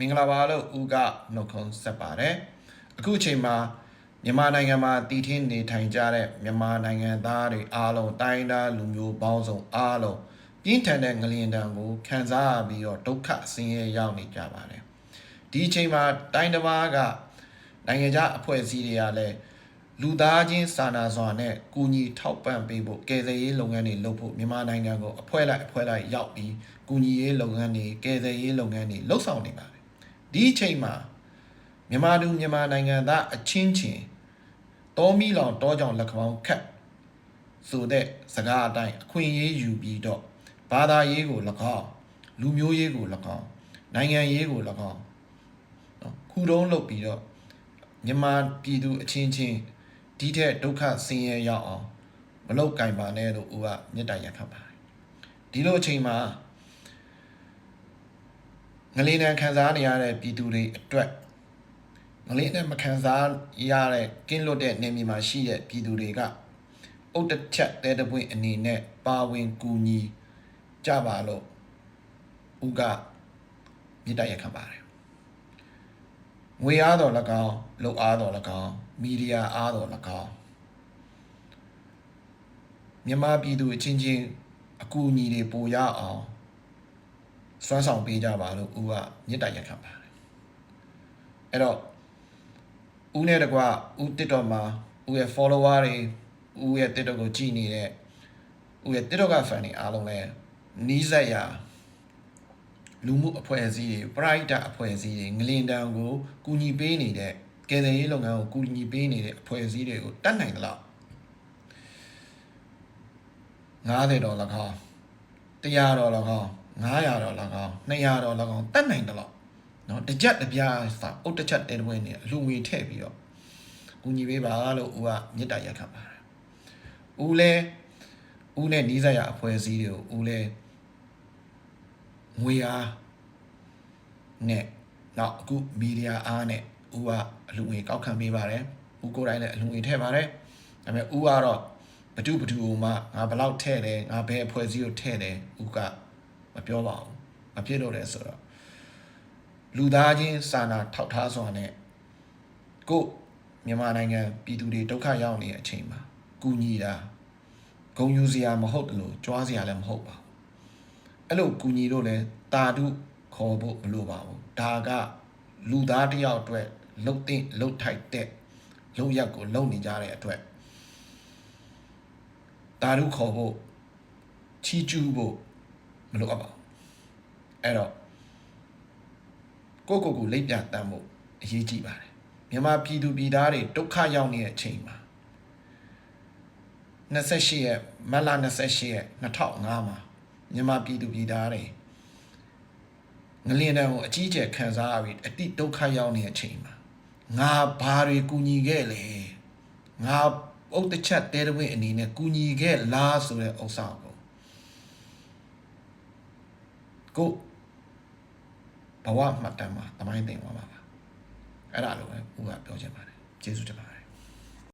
င်္ဂလာပါလို့ဦးကနှုတ်ခွန်းဆက်ပါတယ်အခုအချိန်မှာမြန်မာနိုင်ငံမှာတည်ထင်းနေထိုင်ကြတဲ့မြန်မာနိုင်ငံသားတွေအားလုံးတိုင်းသားလူမျိုးပေါင်းစုံအားလုံးပြင်းထန်တဲ့ငလျင်တံကိုခံစားရပြီးတော့ဒုက္ခဆင်းရဲရောက်နေကြပါတယ်ဒီအချိန်မှာတိုင်းတစ်ပါးကနိုင်ငံခြားအဖွဲ့အစည်းတွေကလည်းလူသားချင်းစာနာစွာနဲ့ကူညီထောက်ပံ့ပေးဖို့ကယ်ဆယ်ရေးလုပ်ငန်းတွေလုပ်ဖို့မြန်မာနိုင်ငံကိုအဖွဲ့လိုက်ရောက်ပြီးကူညီရေးလုပ်ငန်းတွေကယ်ဆယ်ရေးလုပ်ငန်းတွေလှုပ်ဆောင်နေပါတယ်ဒီအချိန်မှာမြန်မာနိုင်ငံသားအချင်းချင်းတောမီလောင်တောကြောင်လက်ခေါင်းခတ်ဆိုတဲ့စကားအတိုင်းအခွင့်အရေးယူပြီးတော့ဘာသာရေးကို၎င်းလူမျိုးရေးကို၎င်းနိုင်ငံရေးကို၎င်းခုတုံးလုပ်ပြီးတော့မြန်မာပြည်သူအချင်းချင်းဒီထက်ဒုက္ခဆင်းရဲရောက်အောင်မလုပ်ကင်ပါနဲ့လို့ဦးကမေတ္တာရပ်ခံပါတယ်ဒီလိုအချိန်မှာငလင်းနဲ့ခံစားနေရတဲ့ပြည်သူတွေအတွက်ငလင်းနဲ့မခံစားရတဲ့ကင်းလွတ်တဲ့နေမြေမှာရှိတဲ့ပြည်သူတွေကအုတ်တစ်ချက်တဲတပွင့်အနေနဲ့ပါဝင်ကူညီကြပါလို့ဦးကမေတ္တာရပ်ခံပါတယ်ငွေအားတော်၎င်းလှုပ်အားတော်၎င်းမီဒီယာအားတော်၎င်းမြန်မာပြည်သူအချင်းချင်းအကူအညီတွေပိုရအောင်စွမ်းဆောင်ပေးကြပါလို့ဦးကမေတ္တာရပ်ခံပါတယ်အဲ့တော့ဦးနဲ့တကွဦး TikTok မှာဦးရဲ့ follower တွေဦးရဲ့ TikTok ကိုကြည့်နေတဲ့ဦးရဲ့ TikTok က fan တွေအားလုံးလည်းနီးစပ်ရာလူမှုအဖွဲ့အစည်းတွေပရိုက်တာအဖွဲ့အစည်းတွေငလင်တန်းကိုကူညီပေးနေတဲ့ကယ်ဆယ်ရေးလုပ်ငန်းကိုကူညီပေးနေတဲ့အဖွဲ့အစည်းတွေကိုတတ်နိုင်သလား$50၎င်း$100၎င်း$900၎င်း$200၎င်းတတ်နိုင်သလားနော်တစ်ချက်တစ်ပြားစာအုတ်တစ်ချက်တဲတပွဲနဲ့အလူငွေထည့်ပြီးတော့ကူညီပေးပါလို့ဦးကမေတ္တာရပ်ခံပါတယ်ဦးနဲ့နီးစပ်ရာအဖွဲ့အစည်းတွေကိုဦးလဲငွေအားနဲ့နောက်အခုမီဒီယာအားနဲ့ဦးကအလူငွေကောက်ခံပေးပါတယ်ဦးကိုယ်တိုင်လည်းအလူငွေထည့်ပါတယ်ဒါပေမဲ့ဦးကတော့ဘသူမှငါဘလောက်ထည့်တယ်ငါဘယ်အဖွဲ့အစည်းကိုထည့်တယ်ဦးကမပြောပါဘူးမဖြစ်လို့လဲဆိုတော့လူသားချင်းစာနာထောက်ထားစွာနဲ့ကိုမြန်မာနိုင်ငံပြည်သူတွေဒုက္ခရောက်နေတဲ့အချိန်မှာကူညီတာဂုဏ်ယူစရာမဟုတ်တယ်လို့ကြွားစရာလည်းမဟုတ်ပါဘူးအဲ့လိုကူညီလို့လဲတာဓုခေါ်ဖို့မလိုပါဘူးဒါကလူသားတစ်ယောက်အတွက်လှုပ်ထိုက်တဲ့လုံရက်ကိုလုံနေကြတဲ့အတွက်တာဓုခေါ်ဖို့ချီးကျူးဖို့မလိုအပ်ပါဘူးအဲ့တော့ကိုလိပ်ပြတမ်းဖို့အရေးကြီးပါတယ်မြန်မာပြည်သူပြည်သားတွေဒုက္ခရောက်နေတဲ့အချိန်မှာ28ရက်မတ်လ28ရက်2005မှာမြန်မာပြည်သူပြည်သားတွေငလျင်တန်းကိုအကြီးအကျယ်ခံစားရပြီးအတိဒုက္ခရောက်နေတဲ့အချိန်မှာငါဘာတွေကူညီခဲ့လဲငါအုတ်တစ်ချက်တဲတဝင်းအနေနဲ့ကူညီခဲ့လားဆိုတဲ့ဥစ္စာကိုဘဝမှတ်တမ်းမှာသမိုင်းတင်သွားပါအဲ့ဒါလိုပဲဦးကပြောချင်ပါတယ်ကျေးဇူးတင်ပါတယ်